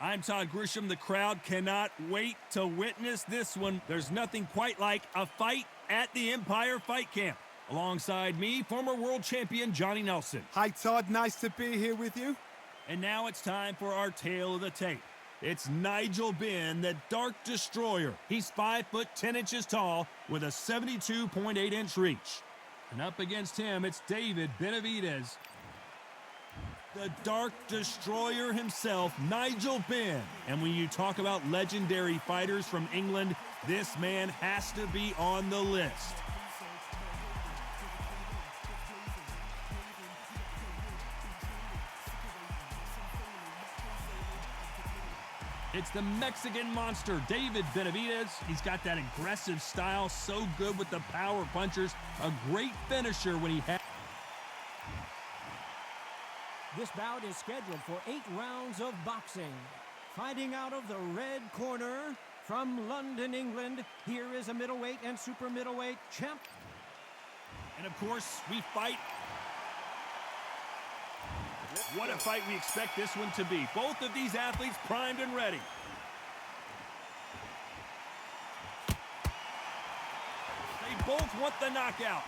I'm Todd Grisham. The crowd cannot wait to witness this one. There's nothing quite like a fight at the Empire Fight Camp. Alongside me, former world champion Johnny Nelson. Hi, Todd. Nice to be here with you. And now it's time for our tale of the tape. It's Nigel Benn, the Dark Destroyer. He's 5 foot 10 inches tall with a 72.8-inch reach. And up against him, it's David Benavidez. The Dark Destroyer himself, Nigel Benn. And when you talk about legendary fighters from England, this man has to be on the list. It's the Mexican monster, David Benavidez. He's got that aggressive style, so good with the power punchers. A great finisher when he has. This bout is scheduled for 8 rounds of boxing. Fighting out of the red corner from London, England, here is a middleweight and super middleweight champ. And of course, we fight. What a fight we expect this one to be. Both of these athletes primed and ready. They both want the knockout.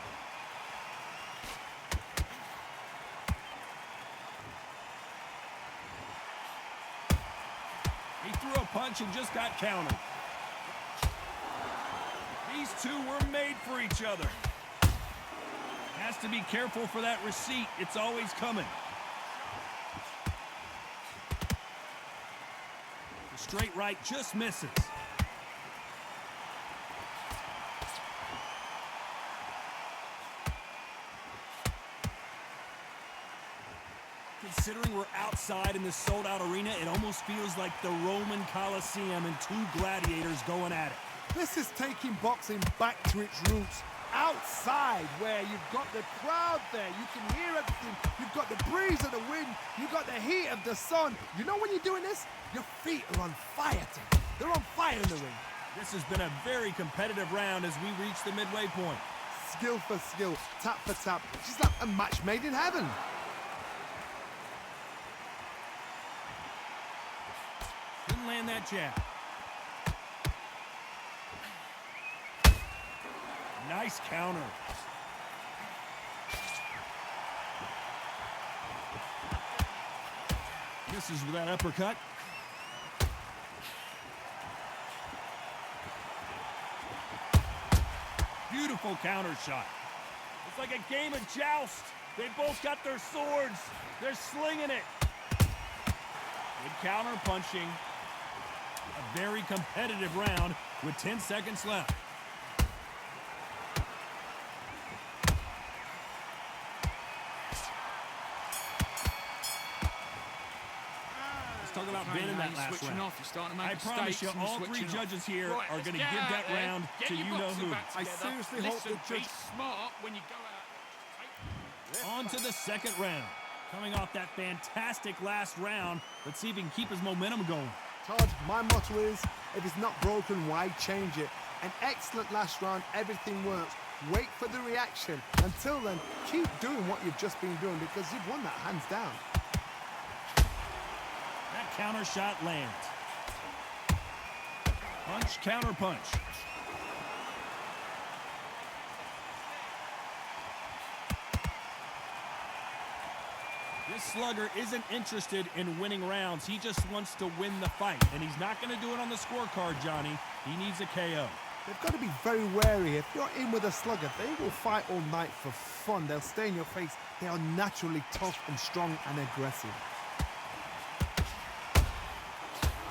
He threw a punch and just got countered. These two were made for each other. Has to be careful for that receipt. It's always coming. The straight right just misses. Considering we're outside in this sold-out arena, it almost feels like the Roman Colosseum and 2 gladiators going at it. This is taking boxing back to its roots. Outside, where you've got the crowd there, you can hear everything, you've got the breeze of the wind, you've got the heat of the sun. You know when you're doing this? Your feet are on fire, Tim. They're on fire in the ring. This has been a very competitive round as we reach the midway point. Skill for skill, tap for tap. She's like a match made in heaven. Didn't land that jab. Nice counter. Misses with that uppercut. Beautiful counter shot. It's like a game of joust. They both got their swords. They're slinging it. Good counter punching. A very competitive round with 10 seconds left. Talk about Benn in that last round. I promise you, all 3 judges here are going to give that round to you-know-who. I seriously hope the judge... smart when you go out. On to the second round. Coming off that fantastic last round, let's see if he can keep his momentum going. Todd, my motto is, if it's not broken, why change it? An excellent last round, everything works. Wait for the reaction. Until then, keep doing what you've just been doing because you've won that hands down. That counter shot lands. Punch, counter punch. This slugger isn't interested in winning rounds. He just wants to win the fight. And he's not going to do it on the scorecard, Johnny. He needs a KO. They've got to be very wary. If you're in with a slugger, they will fight all night for fun. They'll stay in your face. They are naturally tough and strong and aggressive.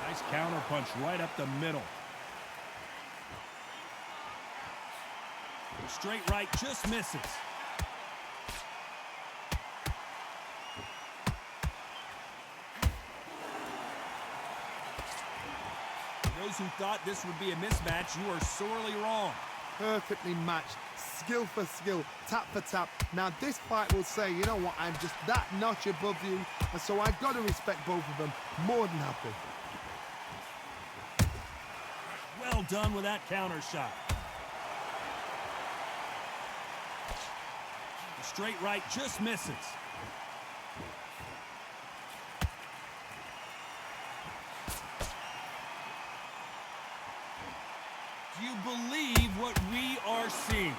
Nice counter punch right up the middle. Straight right just misses. For those who thought this would be a mismatch, you are sorely wrong. Perfectly matched. Skill for skill, tap for tap. Now this fight will say, you know what, I'm just that notch above you, and so I've got to respect both of them. More than happy. Well done with that counter shot. The straight right just misses. Do you believe what we are seeing?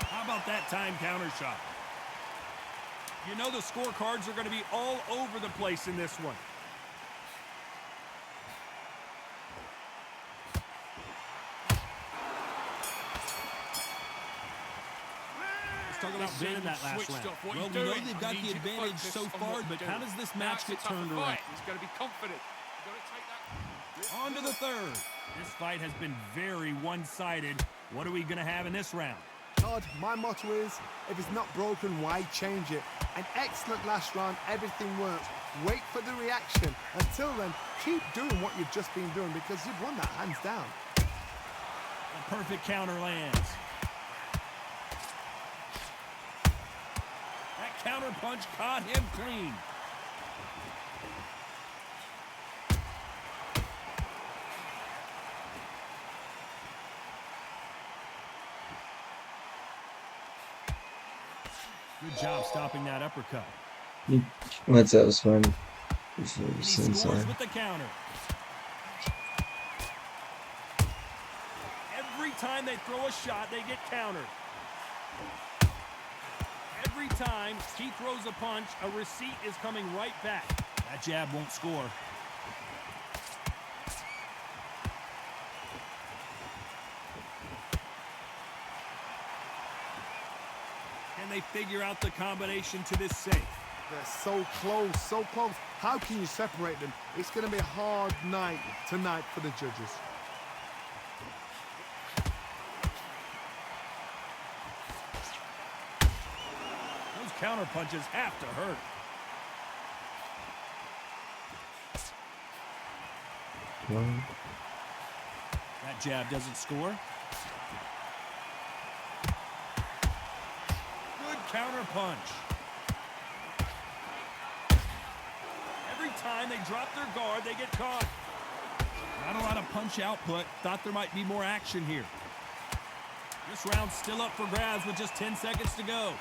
How about that time counter shot? You know the scorecards are going to be all over the place in this one. Let's talk about winning that last round. What Well, you we know doing? they've got You the need to advantage focus so on far, what but you're how doing. does this Now match it's a get tougher turned fight. around? He's got to be confident. You've got to take that. On to the third. This fight has been very one-sided. What are we going to have in this round? Todd, my motto is, if it's not broken, why change it? An excellent last round, everything works. Wait for the reaction. Until then, keep doing what you've just been doing because you've won that hands down. A perfect counter lands. That counter punch caught him clean. Good job stopping that uppercut. What's that was fun. And he scores with the counter. Every time they throw a shot, they get countered. Every time he throws a punch, a receipt is coming right back. That jab won't score. Can they figure out the combination to this safe? They're so close, so close. How can you separate them? It's going to be a hard night tonight for the judges. Those counter punches have to hurt. That jab doesn't score. Good counter punch. Every time they drop their guard, they get caught. Not a lot of punch output. Thought there might be more action here. This round's still up for grabs with just 10 seconds to go.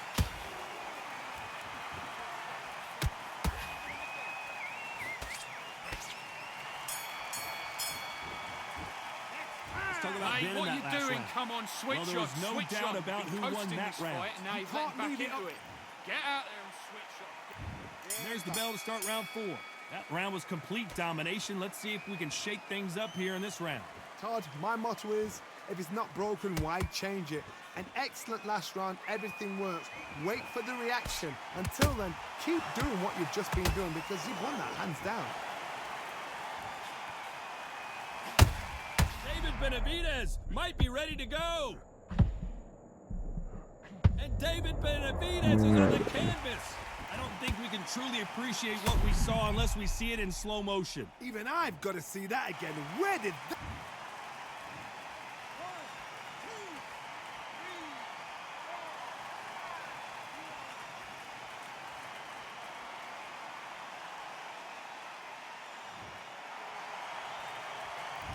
Let's talk about Hey, winning what that you last doing? round. Come on, switch Well, there was on, no switch doubt on. about Been who won coasting that this round. fight, and now You you're can't getting back leave it into up. it. Get out there and switch on. There's the bell to start round 4. That round was complete domination. Let's see if we can shake things up here in this round. Todd, my motto is, if it's not broken, why change it? An excellent last round, everything works. Wait for the reaction. Until then, keep doing what you've just been doing because you've won that hands down. David Benavidez might be ready to go. And David Benavidez is on the canvas. I don't think we can truly appreciate what we saw unless we see it in slow motion. Even I've got to see that again. Where did that...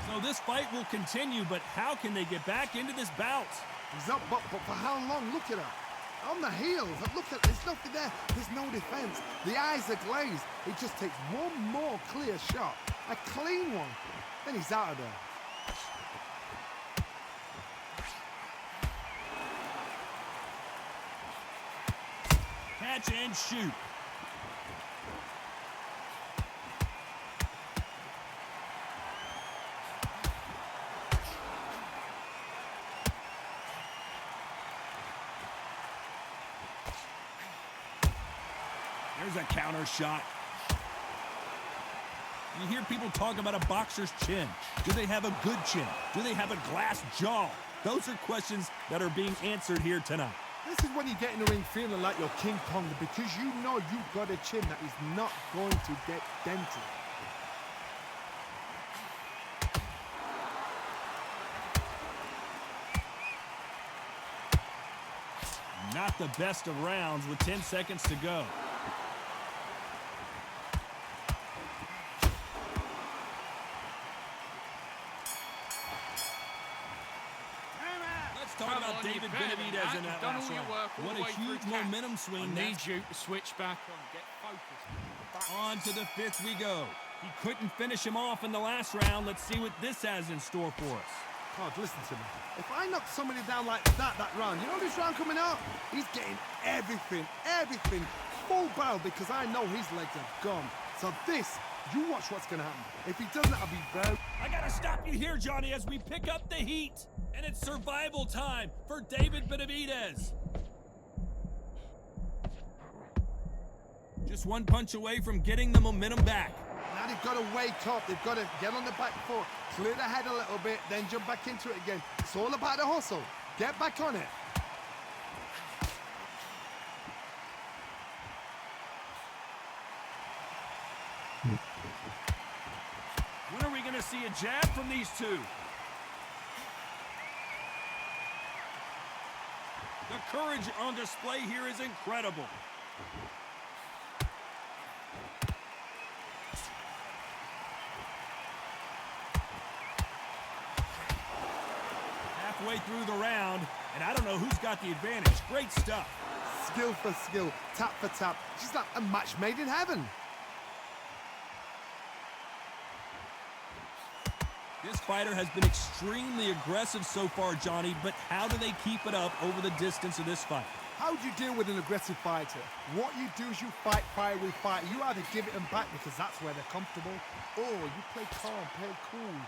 So this fight will continue, but how can they get back into this bout? He's up, but for how long? Look at her. On the heels. Look at, there's nothing there. There's no defense. The eyes are glazed. It just takes one more clear shot. A clean one. Then he's out of there. Catch and shoot. There's a counter shot. You hear people talk about a boxer's chin. Do they have a good chin? Do they have a glass jaw? Those are questions that are being answered here tonight. This is when you get in the ring feeling like you're King Kong because you know you've got a chin that is not going to get dented. Not the best of rounds with 10 seconds to go. Let's talk Come about on, you're David better than Benavidez in You've that done last all your round. work all What the a way through huge Cat. momentum swing. I need That's you to switch back on. Get focused. on to the fifth we go. He couldn't finish him off in the last round. Let's see what this has in store for us. God, listen to me. If I knock somebody down like that round, you know this round coming out? He's getting everything, full barrel because I know his legs are gone. So this, you watch what's going to happen. If he doesn't, I'll be very... I gotta stop you here, Johnny, as we pick up the heat. And it's survival time for David Benavidez. Just one punch away from getting the momentum back. Now they've got to wake up. They've got to get on the back foot, clear the head a little bit, then jump back into it again. It's all about the hustle. Get back on it. When are we going to see a jab from these two? The courage on display here is incredible. Halfway through the round, and I don't know who's got the advantage. Great stuff. Skill for skill, tap for tap. Just like a match made in heaven. This fighter has been extremely aggressive so far, Johnny, but how do they keep it up over the distance of this fight? How do you deal with an aggressive fighter? What you do is you fight fire with fire. You either give it them back because that's where they're comfortable, or you play calm, play cool.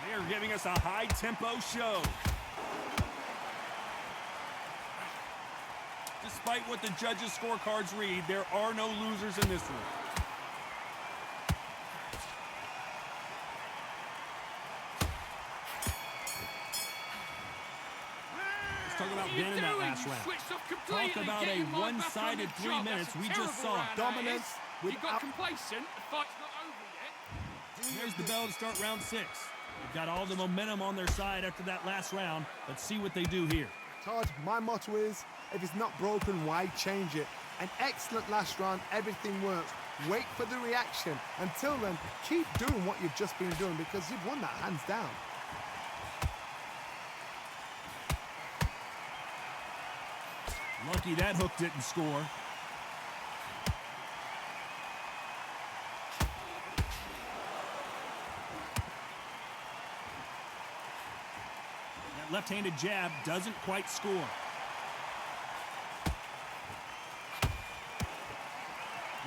They are giving us a high-tempo show. Despite what the judges' scorecards read, there are no losers in this one. Let's talk about Ben in that last round. Talk about a one-sided 3 minutes. We just saw dominance You got without... complacent. The fight's not over yet. There's the bell to start round 6. They've got all the momentum on their side after that last round. Let's see what they do here. Todd, my motto is, if it's not broken, why change it? An excellent last round, everything works. Wait for the reaction. Until then, keep doing what you've just been doing because you've won that hands down. Lucky that hook didn't score. That left-handed jab doesn't quite score.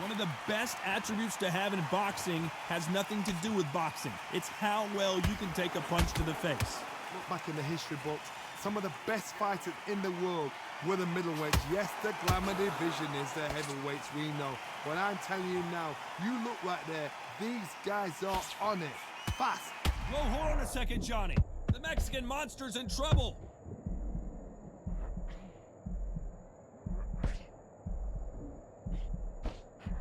One of the best attributes to have in boxing has nothing to do with boxing. It's how well you can take a punch to the face. Look back in the history books. Some of the best fighters in the world were the middleweights. Yes, the glamour division is the heavyweights, we know. But I'm telling you now, you look right there. These guys are on it. Fast. Whoa, hold on a second, Johnny. The Mexican monster's in trouble.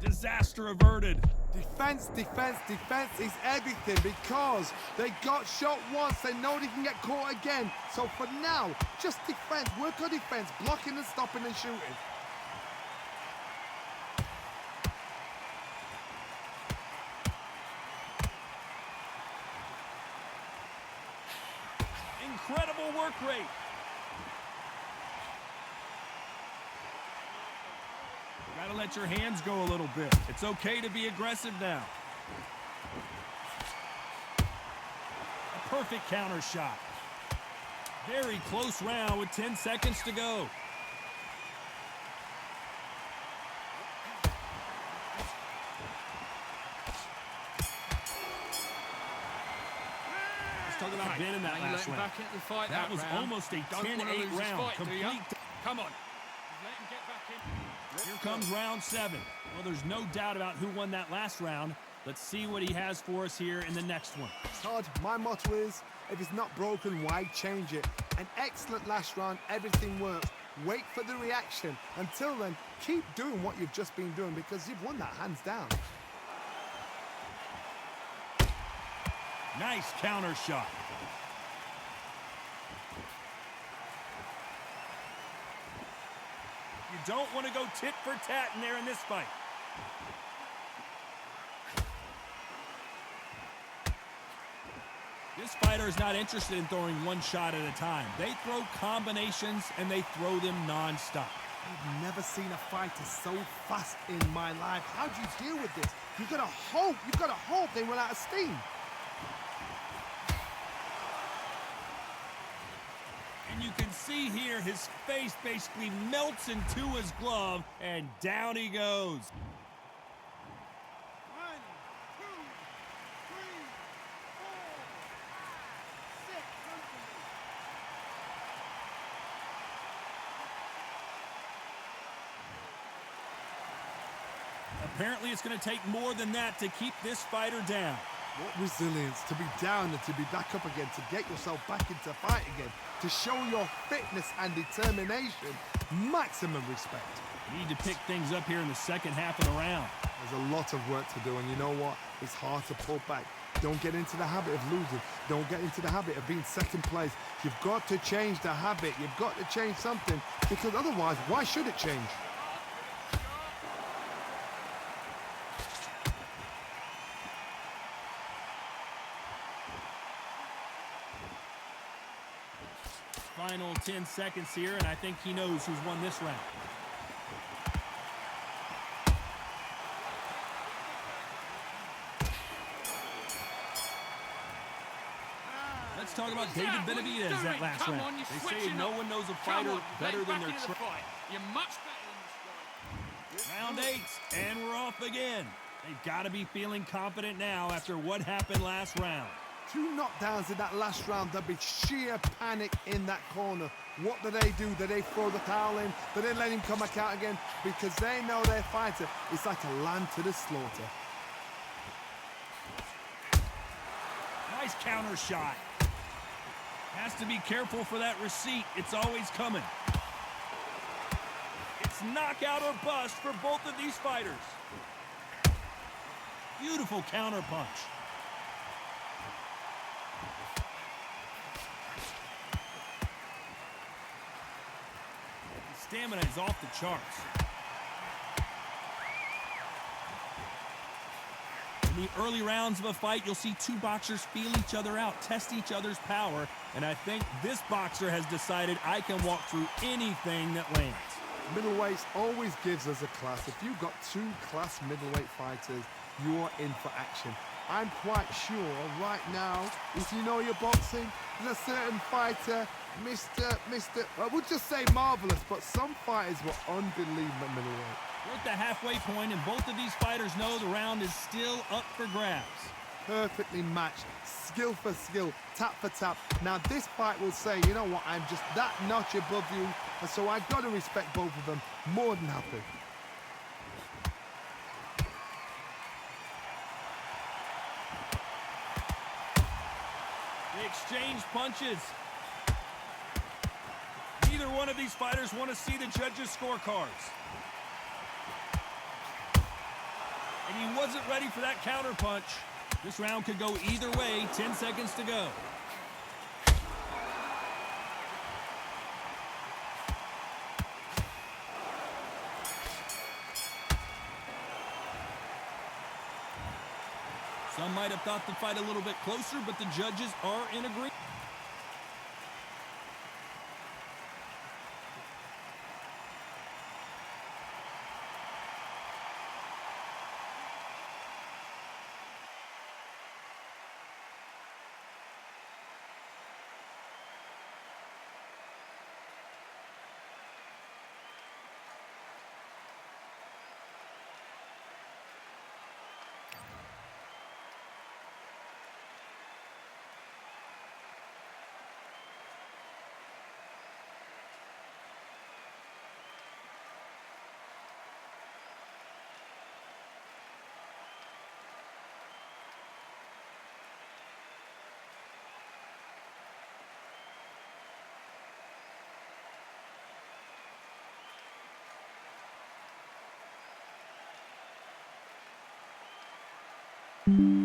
Disaster averted. Defense, defense, defense is everything because they got shot once. They know they can get caught again. So for now, just defense. Work on defense. Blocking and stopping and shooting. Incredible work rate. Gotta let your hands go a little bit. It's okay to be aggressive now. A perfect counter shot. Very close round with 10 seconds to go. Let's talk about Ben in that Now you last let him round. back into the fight That was round. almost a Don't wanna 10-8 lose this round. fight, do ya? Complete. Come on. Let him get back in. Here comes round 7. Well, there's no doubt about who won that last round. Let's see what he has for us here in the next one. Todd, my motto is, if it's not broken, why change it? An excellent last round, everything works. Wait for the reaction. Until then, keep doing what you've just been doing because you've won that hands down. Nice counter shot. You don't want to go tit for tat in there in this fight. This fighter is not interested in throwing one shot at a time. They throw combinations, and they throw them non-stop. I've never seen a fighter so fast in my life. How do you deal with this? You've got to hope they run out of steam. And you can see here his face basically melts into his glove, and down he goes. 1, 2, 3, 4, 5, 6. Apparently, it's going to take more than that to keep this fighter down. What resilience to be down and to be back up again, to get yourself back into fight again, to show your fitness and determination. Maximum respect. Need to pick things up here in the second half of the round. There's a lot of work to do, and you know what? It's hard to pull back. Don't get into the habit of losing. Don't get into the habit of being second place. You've got to change the habit. You've got to change something, because otherwise, why should it change? Final 10 seconds here, and I think he knows who's won this round. Let's talk about David Benavidez that last round. They say no one knows a fighter better than their trainer. You're much better than this guy. Round 8, and we're off again. They've got to be feeling confident now after what happened last round. 2 knockdowns in that last round. There'll be sheer panic in that corner. What do? Do they throw the towel in? Do they let him come back out again? Because they know their fighter is like a lamb to the slaughter. Nice counter shot. Has to be careful for that receipt. It's always coming. It's knockout or bust for both of these fighters. Beautiful counter punch. Stamina is off the charts. In the early rounds of a fight, you'll see 2 boxers feel each other out, test each other's power, and I think this boxer has decided I can walk through anything that lands. Middleweights always gives us a class. If you've got 2 class middleweight fighters, you're in for action. I'm quite sure right now, if you know your boxing, there's a certain fighter, I would just say marvelous, but some fighters were unbelievable middleweight. We're at the halfway point, and both of these fighters know the round is still up for grabs. Perfectly matched, skill for skill, tap for tap. Now this fight will say, you know what, I'm just that notch above you, and so I've got to respect both of them more than happy. They exchange punches. Neither one of these fighters want to see the judges' scorecards. And he wasn't ready for that counter punch. This round could go either way. 10 seconds to go. Some might have thought the fight a little bit closer, but the judges are in agreement. you